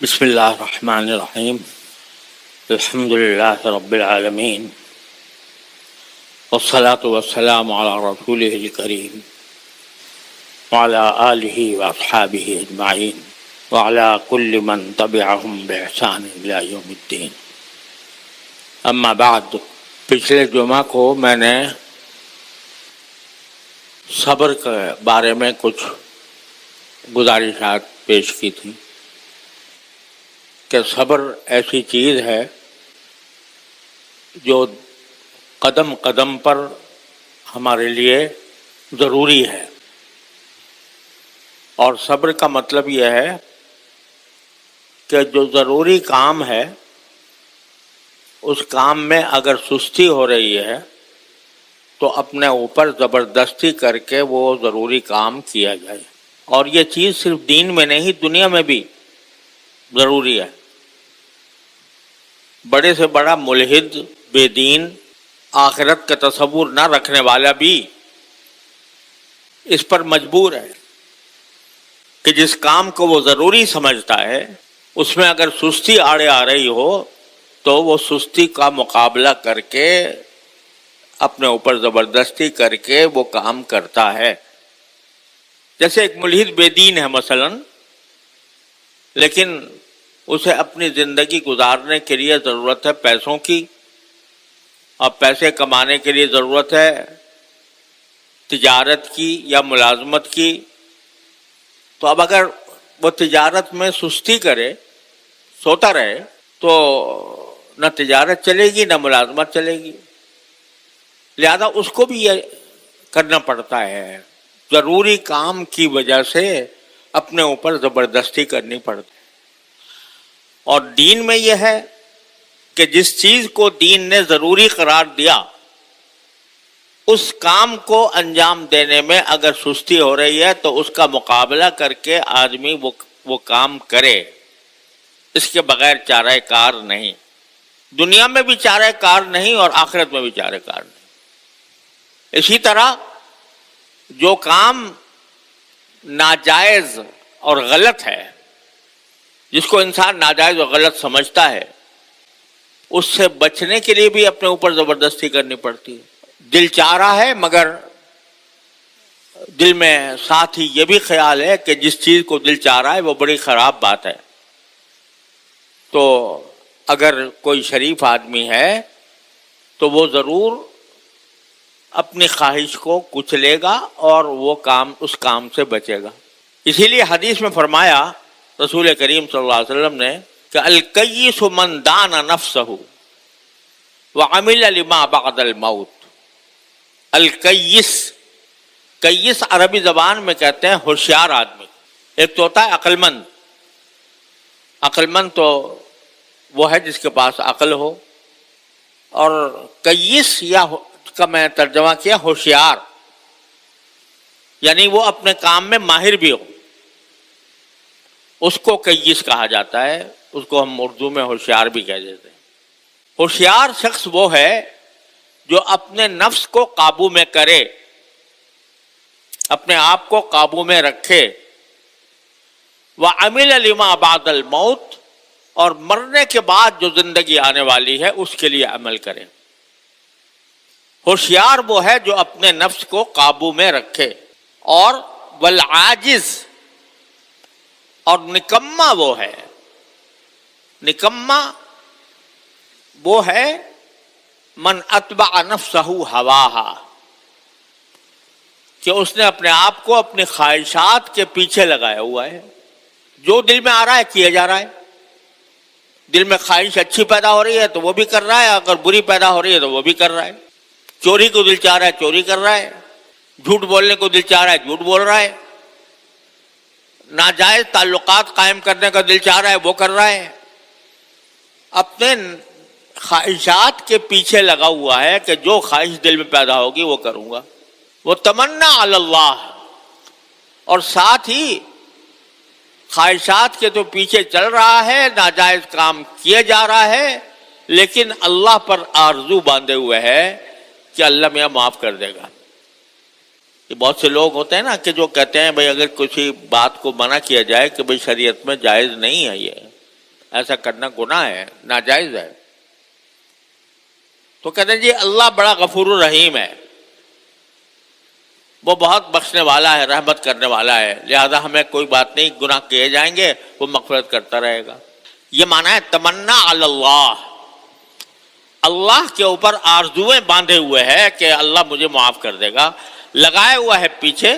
بسم اللہ الرحمن الرحیم الحمد للہ رب العالمین والصلاة والسلام علی رسولہ الکریم وعلی آلہ واصحابہ اجمعین وعلی کل من تبعہم بإحسان الی یوم الدین۔ اما بعد، پچھلے جمعہ کو میں نے صبر کے بارے میں کچھ گزارشات پیش کی تھی کہ صبر ایسی چیز ہے جو قدم قدم پر ہمارے لیے ضروری ہے، اور صبر کا مطلب یہ ہے کہ جو ضروری کام ہے اس کام میں اگر سستی ہو رہی ہے تو اپنے اوپر زبردستی کر کے وہ ضروری کام کیا جائے۔ اور یہ چیز صرف دین میں نہیں، دنیا میں بھی ضروری ہے۔ بڑے سے بڑا ملحد، بے دین، آخرت کا تصور نہ رکھنے والا بھی اس پر مجبور ہے کہ جس کام کو وہ ضروری سمجھتا ہے اس میں اگر سستی آڑے آ رہی ہو تو وہ سستی کا مقابلہ کر کے اپنے اوپر زبردستی کر کے وہ کام کرتا ہے۔ جیسے ایک ملحد بے دین ہے مثلا، لیکن اسے اپنی زندگی گزارنے کے لیے ضرورت ہے پیسوں کی، اور پیسے کمانے کے لیے ضرورت ہے تجارت کی یا ملازمت کی۔ تو اب اگر وہ تجارت میں سستی کرے، سوتا رہے، تو نہ تجارت چلے گی نہ ملازمت چلے گی، لہذا اس کو بھی یہ کرنا پڑتا ہے، ضروری کام کی وجہ سے اپنے اوپر زبردستی کرنی پڑتی ہے۔ اور دین میں یہ ہے کہ جس چیز کو دین نے ضروری قرار دیا اس کام کو انجام دینے میں اگر سستی ہو رہی ہے تو اس کا مقابلہ کر کے آدمی وہ کام کرے، اس کے بغیر چارہ کار نہیں۔ دنیا میں بھی چارہ کار نہیں اور آخرت میں بھی چارہ کار نہیں۔ اسی طرح جو کام ناجائز اور غلط ہے، جس کو انسان ناجائز اور غلط سمجھتا ہے، اس سے بچنے کے لیے بھی اپنے اوپر زبردستی کرنی پڑتی ہے۔ دل چاہ رہا ہے مگر دل میں ساتھ ہی یہ بھی خیال ہے کہ جس چیز کو دل چاہ رہا ہے وہ بڑی خراب بات ہے، تو اگر کوئی شریف آدمی ہے تو وہ ضرور اپنی خواہش کو کچلے گا اور وہ اس کام سے بچے گا۔ اسی لیے حدیث میں فرمایا رسول کریم صلی اللہ علیہ وسلم نے کہ الکیس من دان نفسہ وعمل لما بعد الموت۔ الکیس، کیس عربی زبان میں کہتے ہیں ہوشیار آدمی۔ ایک تو ہوتا ہے عقل مند، عقل مند تو وہ ہے جس کے پاس عقل ہو، اور کیس یا کا میں ترجمہ کیا ہوشیار، یعنی وہ اپنے کام میں ماہر بھی ہو، اس کو کیس کہا جاتا ہے۔ اس کو ہم اردو میں ہوشیار بھی کہہ دیتے ہیں۔ ہوشیار شخص وہ ہے جو اپنے نفس کو قابو میں کرے، اپنے آپ کو قابو میں رکھے، وَعَمِلَ لِمَا بَعْدَ الْمَوْتِ، اور مرنے کے بعد جو زندگی آنے والی ہے اس کے لیے عمل کرے۔ ہوشیار وہ ہے جو اپنے نفس کو قابو میں رکھے، اور والعاجز، اور نکما وہ ہے، نکما وہ ہے من اتبع نفسہ ہواہا، کہ اس نے اپنے آپ کو اپنی خواہشات کے پیچھے لگایا ہوا ہے، جو دل میں آ رہا ہے کیا جا رہا ہے۔ دل میں خواہش اچھی پیدا ہو رہی ہے تو وہ بھی کر رہا ہے، اگر بری پیدا ہو رہی ہے تو وہ بھی کر رہا ہے۔ چوری کو دل چاہ رہا ہے چوری کر رہا ہے، جھوٹ بولنے کو دل چاہ رہا ہے جھوٹ بول رہا ہے، ناجائز تعلقات قائم کرنے کا دل چاہ رہا ہے وہ کر رہا ہے۔ اپنے خواہشات کے پیچھے لگا ہوا ہے کہ جو خواہش دل میں پیدا ہوگی وہ کروں گا۔ وہ تمنا علی اللہ، اور ساتھ ہی خواہشات کے تو پیچھے چل رہا ہے، ناجائز کام کیے جا رہا ہے، لیکن اللہ پر آرزو باندھے ہوئے ہے کہ اللہ میاں معاف کر دے گا۔ کہ بہت سے لوگ ہوتے ہیں نا کہ جو کہتے ہیں بھئی اگر کسی بات کو منع کیا جائے کہ بھئی شریعت میں جائز نہیں ہے یہ، ایسا کرنا گناہ ہے، ناجائز ہے. تو کہتے ہیں جی اللہ بڑا غفور الرحیم ہے، وہ بہت بخشنے والا ہے، رحمت کرنے والا ہے، لہذا ہمیں کوئی بات نہیں، گناہ کیے جائیں گے، وہ مغفرت کرتا رہے گا. یہ معنی ہے تمنا علی اللہ، اللہ کے اوپر آرزویں باندھے ہوئے ہے کہ اللہ مجھے معاف کر دے گا، لگائے ہوا ہے پیچھے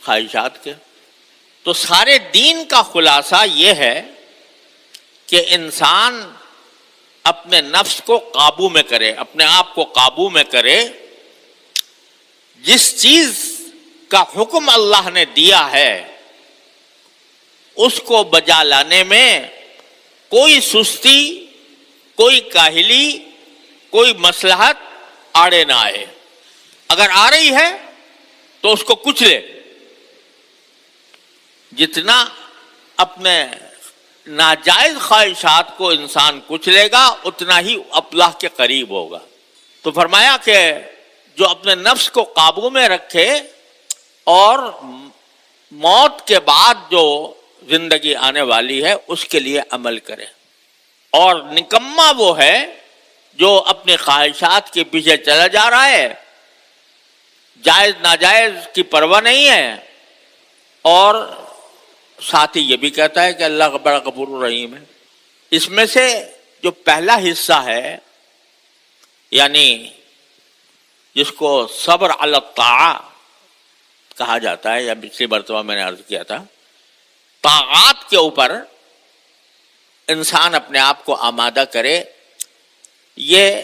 خواہشات کے. تو سارے دین کا خلاصہ یہ ہے کہ انسان اپنے نفس کو قابو میں کرے، اپنے آپ کو قابو میں کرے، جس چیز کا حکم اللہ نے دیا ہے اس کو بجا لانے میں کوئی سستی، کوئی کاہلی، کوئی مصلحت آڑے نہ آئے. اگر آ رہی ہے تو اس کو کچلے، جتنا اپنے ناجائز خواہشات کو انسان کچلے گا اتنا ہی اللہ کے قریب ہوگا. تو فرمایا کہ جو اپنے نفس کو قابو میں رکھے اور موت کے بعد جو زندگی آنے والی ہے اس کے لیے عمل کرے. اور نکما وہ ہے جو اپنے خواہشات کے پیچھے چلا جا رہا ہے، جائز ناجائز کی پرواہ نہیں ہے، اور ساتھ ہی یہ بھی کہتا ہے کہ اللہ بڑا غفور الرحیم ہے. اس میں سے جو پہلا حصہ ہے، یعنی جس کو صبر علی الطاعہ کہا جاتا ہے، یا پچھلی مرتبہ میں نے عرض کیا تھا، طاعات کے اوپر انسان اپنے آپ کو آمادہ کرے، یہ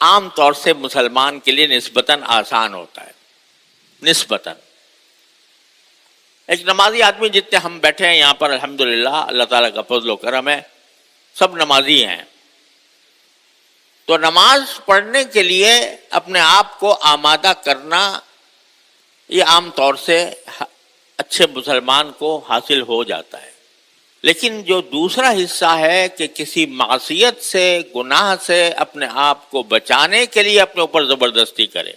عام طور سے مسلمان کے لیے نسبتاً آسان ہوتا ہے. نسبتاً ایک نمازی آدمی، جتنے ہم بیٹھے ہیں یہاں پر الحمدللہ، اللہ تعالیٰ کا فضل و کرم ہے، سب نمازی ہیں. تو نماز پڑھنے کے لیے اپنے آپ کو آمادہ کرنا یہ عام طور سے اچھے مسلمان کو حاصل ہو جاتا ہے. لیکن جو دوسرا حصہ ہے کہ کسی معصیت سے، گناہ سے اپنے آپ کو بچانے کے لیے اپنے اوپر زبردستی کرے،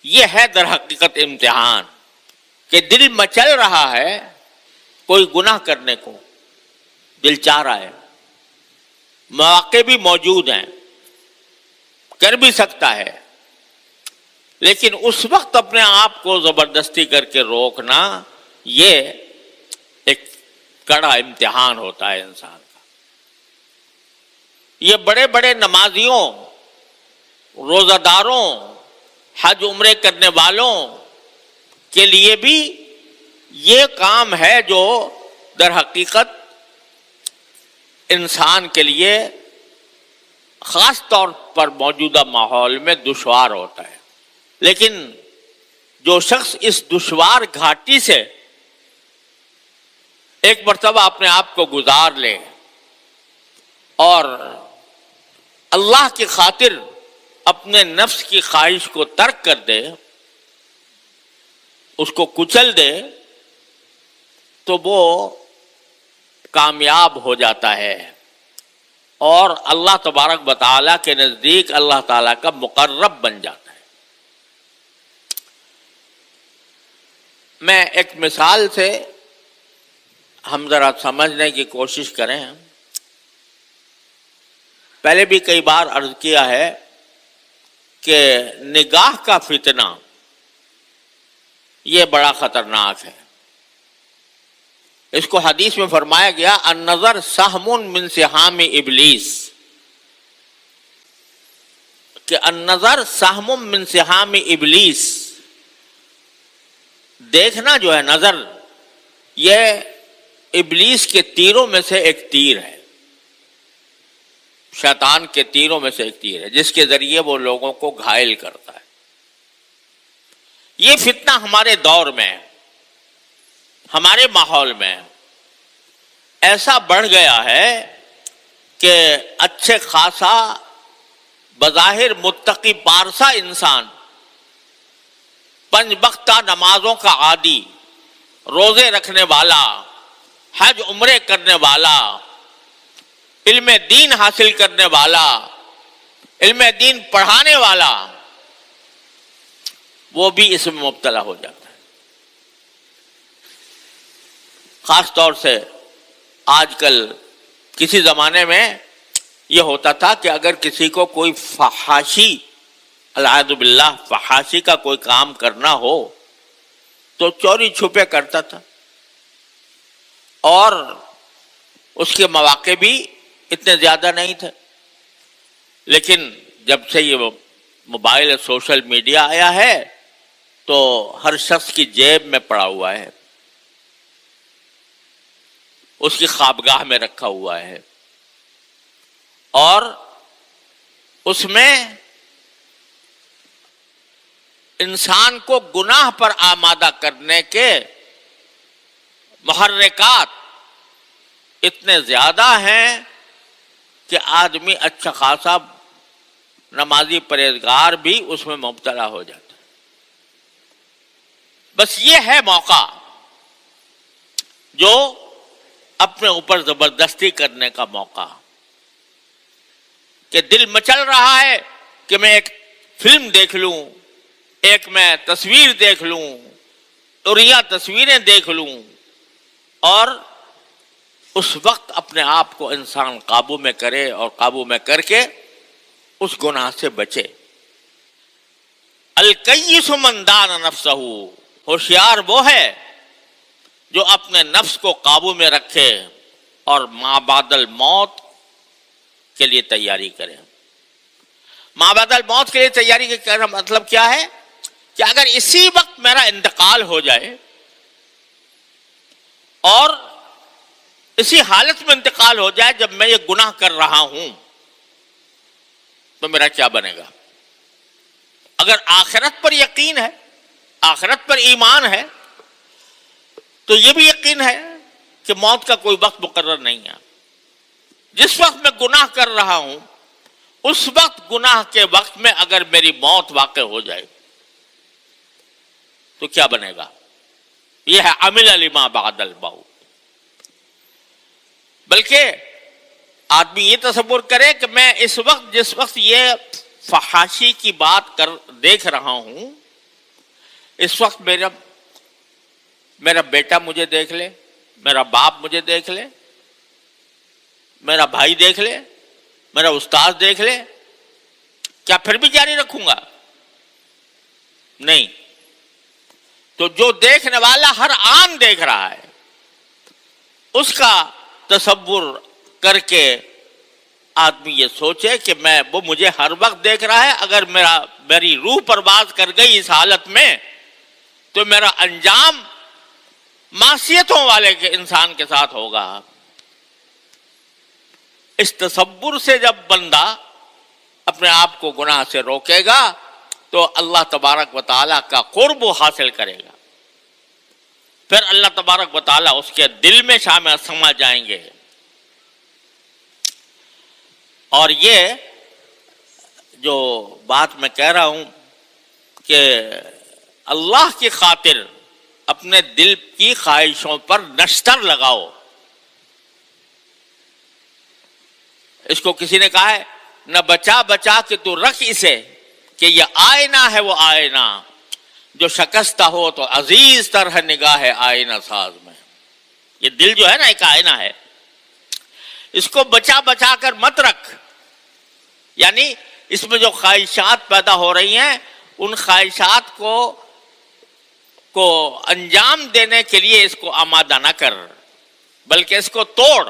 یہ ہے در حقیقت امتحان. کہ دل مچل رہا ہے کوئی گناہ کرنے کو، دل چاہ رہا ہے، مواقع بھی موجود ہیں، کر بھی سکتا ہے، لیکن اس وقت اپنے آپ کو زبردستی کر کے روکنا یہ ایک کڑا امتحان ہوتا ہے انسان کا. یہ بڑے بڑے نمازیوں، روزہ داروں، حج عمرے کرنے والوں کے لیے بھی یہ کام ہے جو در حقیقت انسان کے لیے خاص طور پر موجودہ ماحول میں دشوار ہوتا ہے. لیکن جو شخص اس دشوار گھاٹی سے ایک مرتبہ اپنے آپ کو گزار لے اور اللہ کی خاطر اپنے نفس کی خواہش کو ترک کر دے، اس کو کچل دے، تو وہ کامیاب ہو جاتا ہے اور اللہ تبارک و تعالیٰ کے نزدیک اللہ تعالیٰ کا مقرب بن جاتا ہے. میں ایک مثال سے ہم ذرا سمجھنے کی کوشش کریں. پہلے بھی کئی بار عرض کیا ہے کہ نگاہ کا فتنہ یہ بڑا خطرناک ہے. اس کو حدیث میں فرمایا گیا النظر سہم من سہام ابلیس، کہ النظر سہم من سہام ابلیس، دیکھنا جو ہے، نظر، یہ ابلیس کے تیروں میں سے ایک تیر ہے، شیطان کے تیروں میں سے ایک تیر ہے، جس کے ذریعے وہ لوگوں کو گھائل کرتا ہے. یہ فتنہ ہمارے دور میں، ہمارے ماحول میں ایسا بڑھ گیا ہے کہ اچھے خاصا بظاہر متقی پارسا انسان، پنج وقتہ نمازوں کا عادی، روزے رکھنے والا، حج عمرے کرنے والا، علم دین حاصل کرنے والا، علم دین پڑھانے والا، وہ بھی اس میں مبتلا ہو جاتا ہے. خاص طور سے آج کل کسی زمانے میں یہ ہوتا تھا کہ اگر کسی کو کوئی فحاشی، العیاذ باللہ فحاشی کا کوئی کام کرنا ہو تو چوری چھپے کرتا تھا، اور اس کے مواقع بھی اتنے زیادہ نہیں تھے. لیکن جب سے یہ موبائل سوشل میڈیا آیا ہے تو ہر شخص کی جیب میں پڑا ہوا ہے، اس کی خوابگاہ میں رکھا ہوا ہے، اور اس میں انسان کو گناہ پر آمادہ کرنے کے محرکات اتنے زیادہ ہیں کہ آدمی اچھا خاصا نمازی پرہیزگار بھی اس میں مبتلا ہو جاتا ہے. بس یہ ہے موقع جو اپنے اوپر زبردستی کرنے کا موقع، کہ دل مچل رہا ہے کہ میں ایک فلم دیکھ لوں، ایک میں تصویر دیکھ لوں، اوریا تصویریں دیکھ لوں، اور اس وقت اپنے آپ کو انسان قابو میں کرے اور قابو میں کر کے اس گناہ سے بچے. الکیس من دان نفسہ، ہوشیار وہ ہے جو اپنے نفس کو قابو میں رکھے اور ما بعد الموت کے لیے تیاری کرے. ما بعد الموت کے لیے تیاری کا مطلب کیا ہے؟ کہ اگر اسی وقت میرا انتقال ہو جائے اور اسی حالت میں انتقال ہو جائے جب میں یہ گناہ کر رہا ہوں تو میرا کیا بنے گا؟ اگر آخرت پر یقین ہے، آخرت پر ایمان ہے، تو یہ بھی یقین ہے کہ موت کا کوئی وقت مقرر نہیں ہے. جس وقت میں گناہ کر رہا ہوں اس وقت گناہ کے وقت میں اگر میری موت واقع ہو جائے تو کیا بنے گا؟ یہ ہے عمل لما بعد الموت. بلکہ آدمی یہ تصور کرے کہ میں اس وقت جس وقت یہ فحاشی کی بات دیکھ رہا ہوں، اس وقت میرا بیٹا مجھے دیکھ لے، میرا باپ مجھے دیکھ لے، میرا بھائی دیکھ لے، میرا استاد دیکھ لے، کیا پھر بھی جاری رکھوں گا؟ نہیں. تو جو دیکھنے والا ہر آن دیکھ رہا ہے اس کا تصور کر کے آدمی یہ سوچے کہ وہ مجھے ہر وقت دیکھ رہا ہے، اگر میری روح پرواز کر گئی اس حالت میں تو میرا انجام معصیتوں والے کے انسان کے ساتھ ہوگا. اس تصور سے جب بندہ اپنے آپ کو گناہ سے روکے گا تو اللہ تبارک و تعالیٰ کا قرب حاصل کرے گا. پھر اللہ تبارک و تعالیٰ اس کے دل میں سما جائیں گے. اور یہ جو بات میں کہہ رہا ہوں کہ اللہ کی خاطر اپنے دل کی خواہشوں پر نشتر لگاؤ. اس کو کسی نے کہا ہے، نہ بچا بچا کے تو رکھ اسے کہ یہ آئینہ ہے وہ آئینہ جو شکستہ ہو تو عزیز طرح نگاہ ہے آئینہ ساز میں. یہ دل جو ہے نا ایک آئینہ ہے، اس کو بچا بچا کر مت رکھ. یعنی اس میں جو خواہشات پیدا ہو رہی ہیں ان خواہشات کو انجام دینے کے لیے اس کو آمادہ نہ کر، بلکہ اس کو توڑ.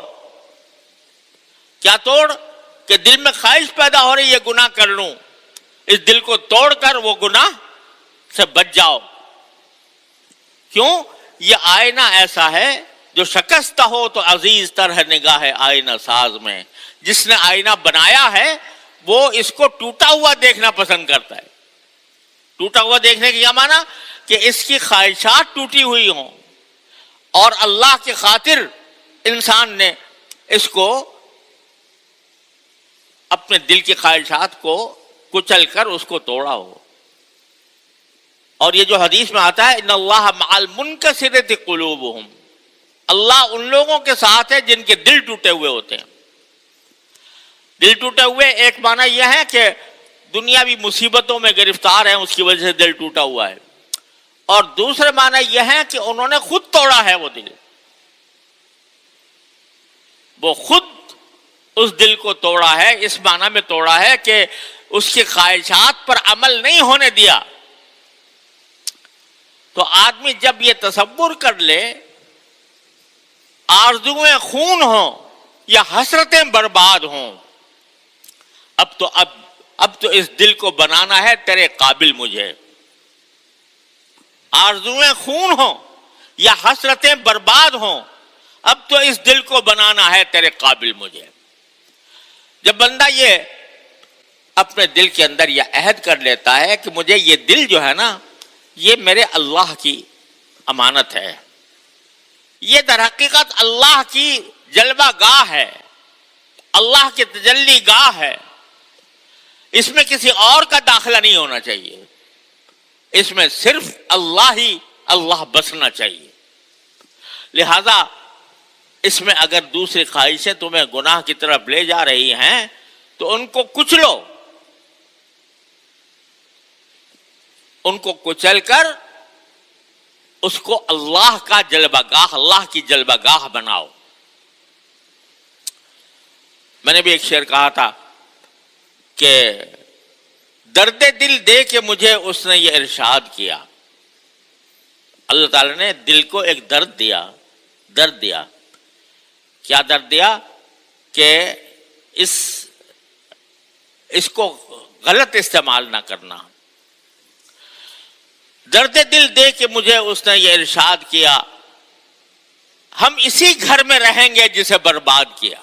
کیا توڑ؟ کہ دل میں خواہش پیدا ہو رہی ہے گناہ کر لوں، اس دل کو توڑ کر وہ گناہ سے بچ جاؤ. کیوں؟ یہ آئینہ ایسا ہے جو شکستہ ہو تو عزیز طرح نگاہ ہے آئینہ ساز میں. جس نے آئینہ بنایا ہے وہ اس کو ٹوٹا ہوا دیکھنا پسند کرتا ہے. ٹوٹا ہوا دیکھنے کی کیا معنی؟ کہ اس کی خواہشات ٹوٹی ہوئی ہوں، اور اللہ کی خاطر انسان نے اس کو اپنے دل کی خواہشات کو کچل کر اس کو توڑا ہو. اور یہ جو حدیث میں آتا ہے ان اللہ مع المنکسرۃ قلوبہم، اللہ ان لوگوں کے ساتھ ہے جن کے دل ٹوٹے ہوئے ہوتے ہیں. دل ٹوٹے ہوئے ایک معنی یہ ہے کہ دنیاوی مصیبتوں میں گرفتار ہیں، اس کی وجہ سے دل ٹوٹا ہوا ہے. اور دوسرے معنی یہ ہے کہ انہوں نے خود توڑا ہے وہ دل. وہ خود اس دل کو توڑا ہے، اس معنی میں توڑا ہے کہ اس کی خواہشات پر عمل نہیں ہونے دیا۔ تو آدمی جب یہ تصور کر لے آرزویں خون ہوں یا حسرتیں برباد ہوں، اب تو اس دل کو بنانا ہے تیرے قابل مجھے۔ آرزویں خون ہوں یا حسرتیں برباد ہوں، اب تو اس دل کو بنانا ہے تیرے قابل مجھے۔ جب بندہ یہ اپنے دل کے اندر یہ عہد کر لیتا ہے کہ مجھے یہ دل جو ہے نا یہ میرے اللہ کی امانت ہے، یہ در حقیقت اللہ کی جلوہ گاہ ہے، اللہ کی تجلی گاہ ہے، اس میں کسی اور کا داخلہ نہیں ہونا چاہیے، اس میں صرف اللہ ہی اللہ بسنا چاہیے۔ لہذا اس میں اگر دوسری خواہشیں تمہیں گناہ کی طرف لے جا رہی ہیں تو ان کو کچلو، ان کو کچل کر اس کو اللہ کا جلوہ گاہ، اللہ کی جلوہ گاہ بناؤ۔ میں نے بھی ایک شعر کہا تھا کہ درد دل دے کے مجھے اس نے یہ ارشاد کیا۔ اللہ تعالیٰ نے دل کو ایک درد دیا۔ کیا درد دیا؟ کہ اس کو غلط استعمال نہ کرنا۔ درد دل دے کے مجھے اس نے یہ ارشاد کیا، ہم اسی گھر میں رہیں گے جسے برباد کیا۔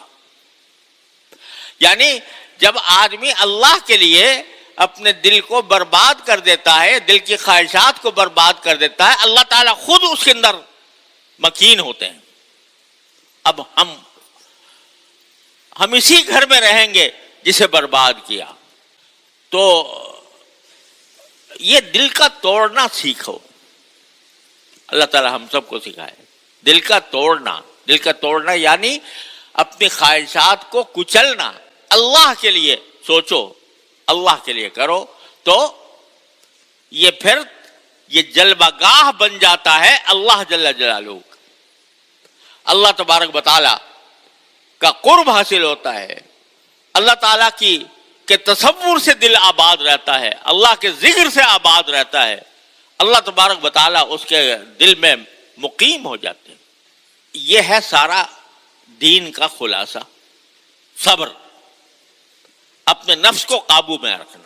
یعنی جب آدمی اللہ کے لیے اپنے دل کو برباد کر دیتا ہے، دل کی خواہشات کو برباد کر دیتا ہے، اللہ تعالیٰ خود اس کے اندر مکین ہوتے ہیں۔ اب ہم اسی گھر میں رہیں گے جسے برباد کیا۔ تو یہ دل کا توڑنا سیکھو، اللہ تعالیٰ ہم سب کو سکھائے۔ دل کا توڑنا یعنی اپنی خواہشات کو کچلنا، اللہ کے لیے سوچو، اللہ کے لیے کرو، تو یہ پھر یہ جلوہ گاہ بن جاتا ہے اللہ جل جلالہ، اللہ تبارک و تعالی کا قرب حاصل ہوتا ہے، اللہ تعالیٰ کے تصور سے دل آباد رہتا ہے، اللہ کے ذکر سے آباد رہتا ہے، اللہ تبارک و تعالیٰ اس کے دل میں مقیم ہو جاتے ہیں۔ یہ ہے سارا دین کا خلاصہ، صبر، اپنے نفس کو قابو میں رکھنا۔